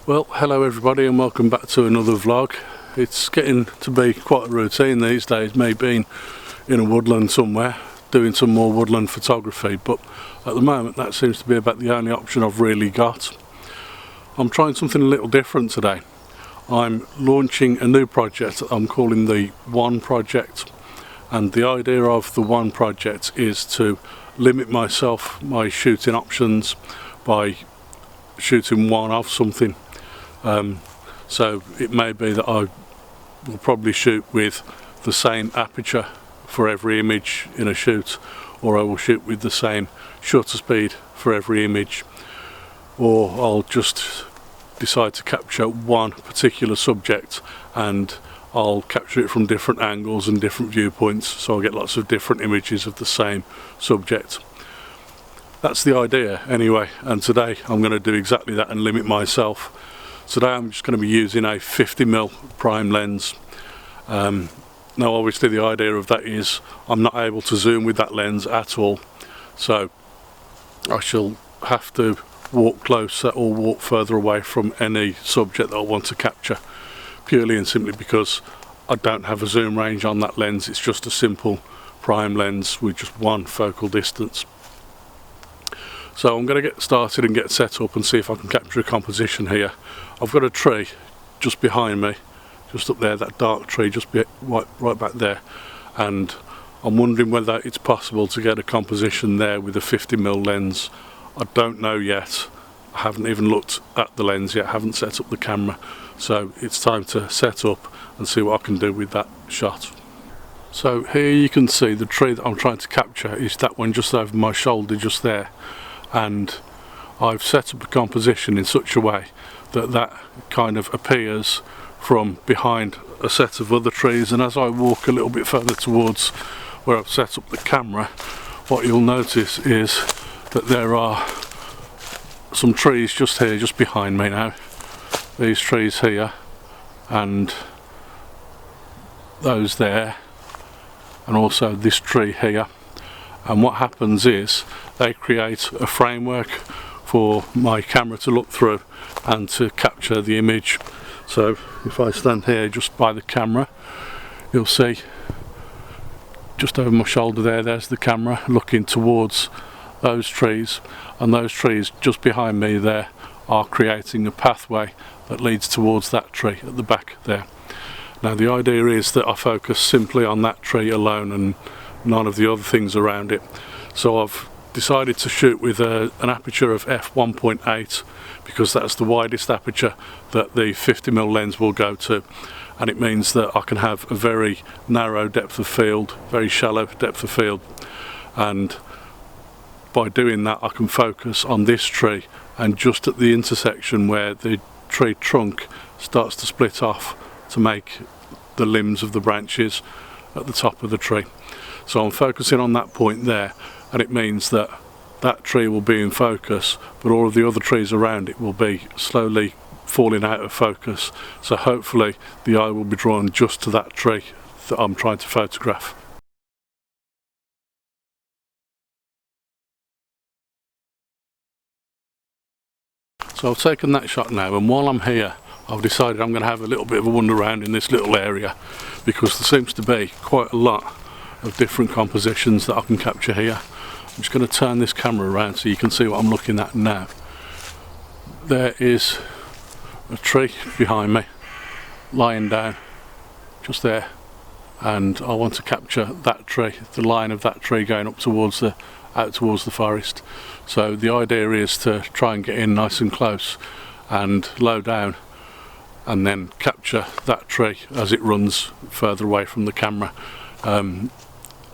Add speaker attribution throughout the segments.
Speaker 1: Well, hello everybody and welcome back to another vlog. It's getting to be quite a routine these days, me being in a woodland somewhere doing some more woodland photography, but at the moment that seems to be about the only option I've really got. I'm trying something a little different today. I'm launching a new project I'm calling the One Project, and the idea of the One Project is to limit myself, my shooting options, by shooting one of something. So it may be that I will probably shoot with the same aperture for every image in a shoot, or I will shoot with the same shutter speed for every image, or I'll just decide to capture one particular subject and I'll capture it from different angles and different viewpoints, so I'll get lots of different images of the same subject. That's the idea anyway, and today I'm going to do exactly that and limit myself. Today I'm just going to be using a 50mm prime lens. Now obviously the idea of that is I'm not able to zoom with that lens at all, so I shall have to walk closer or walk further away from any subject that I want to capture, purely and simply because I don't have a zoom range on that lens. It's just a simple prime lens with just one focal distance. So I'm going to get started and get set up and see if I can capture a composition here. I've got a tree just behind me, just up there, that dark tree just right back there, and I'm wondering whether it's possible to get a composition there with a 50mm lens. I don't know yet. I haven't even looked at the lens yet, I haven't set up the camera, so it's time to set up and see what I can do with that shot. So here you can see the tree that I'm trying to capture is that one just over my shoulder just there, and I've set up a composition in such a way that that kind of appears from behind a set of other trees, and as I walk a little bit further towards where I've set up the camera, what you'll notice is that there are some trees just here, just behind me now. These trees here and those there, and also this tree here. And what happens is they create a framework for my camera to look through and to capture the image. So if I stand here just by the camera, you'll see just over my shoulder there's the camera looking towards those trees, and those trees just behind me there are creating a pathway that leads towards that tree at the back there. Now the idea is that I focus simply on that tree alone and none of the other things around it. So I've decided to shoot with an aperture of f1.8 because that's the widest aperture that the 50mm lens will go to, and it means that I can have a very narrow depth of field, very shallow depth of field, and by doing that I can focus on this tree, and just at the intersection where the tree trunk starts to split off to make the limbs of the branches at the top of the tree. So I'm focusing on that point there, and it means that that tree will be in focus, but all of the other trees around it will be slowly falling out of focus. So hopefully the eye will be drawn just to that tree that I'm trying to photograph. So I've taken that shot now, and while I'm here I've decided I'm going to have a little bit of a wander around in this little area, because there seems to be quite a lot of different compositions that I can capture here. I'm just going to turn this camera around so you can see what I'm looking at now. There is a tree behind me lying down just there, and I want to capture that tree, the line of that tree going up towards out towards the forest. So the idea is to try and get in nice and close and low down, and then capture that tree as it runs further away from the camera.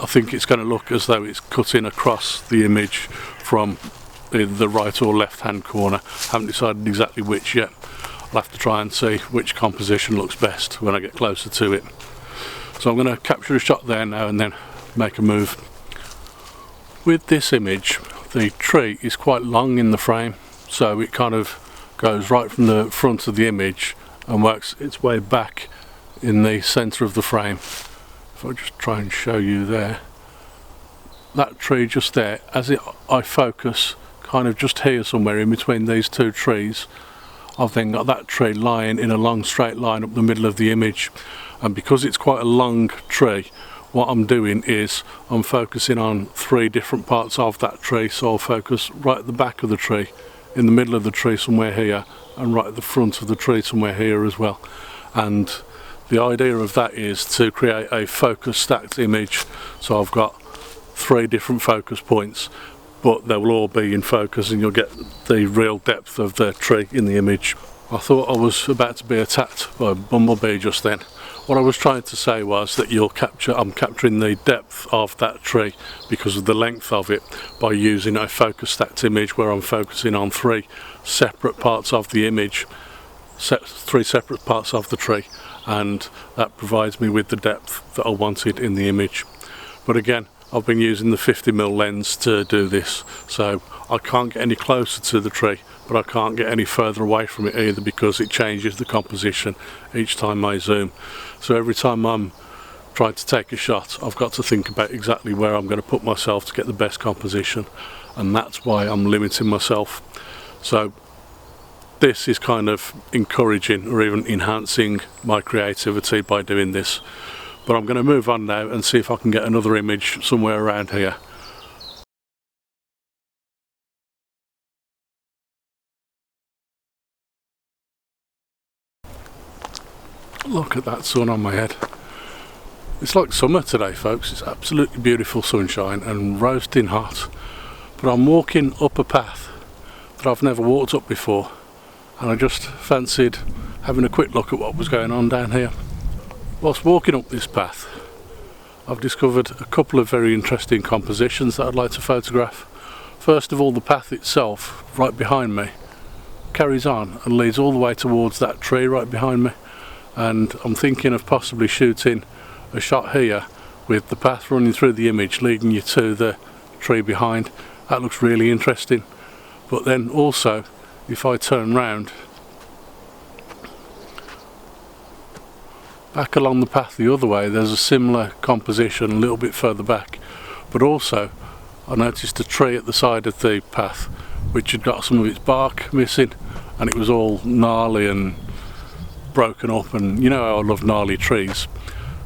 Speaker 1: I think it's going to look as though it's cutting across the image from the right or left hand corner. Haven't decided exactly which yet. I'll have to try and see which composition looks best when I get closer to it. So I'm going to capture a shot there now and then make a move. With this image, the tree is quite long in the frame, so it kind of goes right from the front of the image and works its way back in the centre of the frame. If I just try and show you there, that tree just there, I focus kind of just here somewhere in between these two trees, I've then got that tree lying in a long straight line up the middle of the image, and because it's quite a long tree, what I'm doing is I'm focusing on 3 different parts of that tree. So I'll focus right at the back of the tree, in the middle of the tree somewhere here, and right at the front of the tree somewhere here as well. And the idea of that is to create a focus stacked image. So I've got 3 different focus points, but they will all be in focus and you'll get the real depth of the tree in the image. I thought I was about to be attacked by a bumblebee just then. What I was trying to say was that I'm capturing the depth of that tree because of the length of it by using a focus stacked image where I'm focusing on 3 separate parts of the image, 3 separate parts of the tree, and that provides me with the depth that I wanted in the image. But again, I've been using the 50mm lens to do this, so I can't get any closer to the tree, but I can't get any further away from it either because it changes the composition each time I zoom. So every time I'm trying to take a shot, I've got to think about exactly where I'm going to put myself to get the best composition, and that's why I'm limiting myself. So this is kind of encouraging or even enhancing my creativity by doing this. But I'm going to move on now and see if I can get another image somewhere around here. Look at that sun on my head. It's like summer today, folks. It's absolutely beautiful sunshine and roasting hot. But I'm walking up a path that I've never walked up before, and I just fancied having a quick look at what was going on down here. Whilst walking up this path, I've discovered a couple of very interesting compositions that I'd like to photograph. First of all, the path itself, right behind me, carries on and leads all the way towards that tree right behind me. And I'm thinking of possibly shooting a shot here with the path running through the image, leading you to the tree behind. That looks really interesting. But then also, if I turn round, back along the path the other way, there's a similar composition a little bit further back, but also I noticed a tree at the side of the path which had got some of its bark missing, and it was all gnarly and broken up, and you know how I love gnarly trees.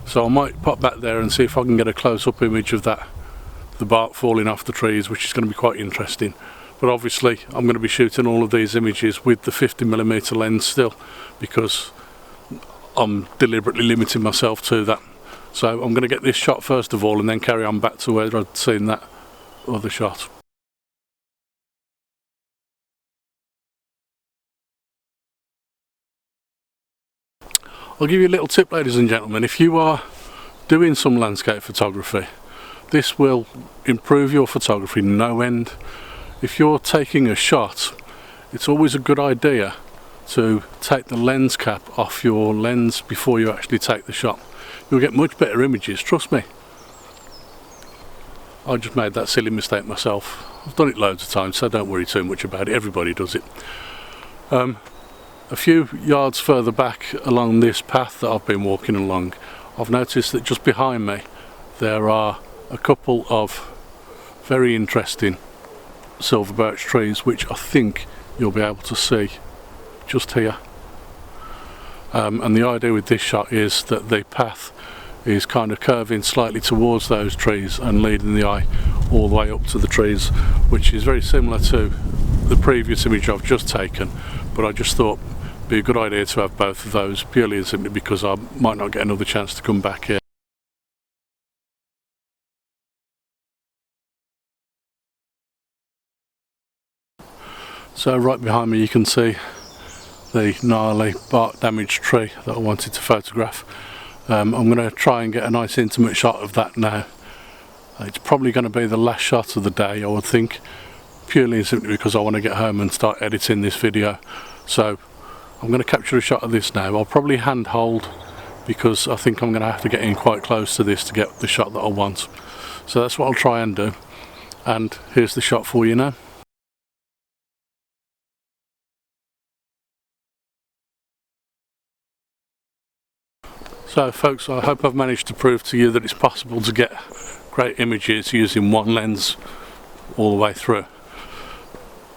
Speaker 1: So I might pop back there and see if I can get a close-up image of that, the bark falling off the trees, which is going to be quite interesting. But obviously I'm going to be shooting all of these images with the 50mm lens still, because I'm deliberately limiting myself to that. So I'm going to get this shot first of all and then carry on back to where I'd seen that other shot. I'll give you a little tip, ladies and gentlemen. If you are doing some landscape photography, this will improve your photography no end. If you're taking a shot, it's always a good idea to take the lens cap off your lens before you actually take the shot. You'll get much better images, trust me. I just made that silly mistake myself. I've done it loads of times, so don't worry too much about it. Everybody does it. A few yards further back along this path that I've been walking along, I've noticed that just behind me there are a couple of very interesting silver birch trees, which I think you'll be able to see just here. And the idea with this shot is that the path is kind of curving slightly towards those trees and leading the eye all the way up to the trees, which is very similar to the previous image I've just taken, but I just thought it'd be a good idea to have both of those, purely and simply because I might not get another chance to come back here. So right behind me you can see the gnarly bark damaged tree that I wanted to photograph. I'm going to try and get a nice intimate shot of that now. It's probably going to be the last shot of the day, I would think, purely and simply because I want to get home and start editing this video. So I'm going to capture a shot of this now. I'll probably hand hold because I think I'm going to have to get in quite close to this to get the shot that I want. So that's what I'll try and do. And here's the shot for you now. So folks, I hope I've managed to prove to you that it's possible to get great images using one lens all the way through.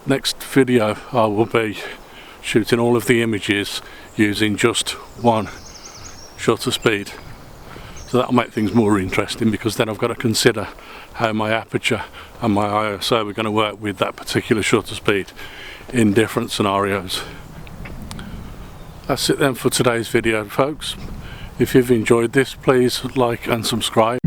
Speaker 1: Next video I will be shooting all of the images using just one shutter speed. So that'll make things more interesting, because then I've got to consider how my aperture and my ISO are going to work with that particular shutter speed in different scenarios. That's it then for today's video, folks. If you've enjoyed this, please like and subscribe.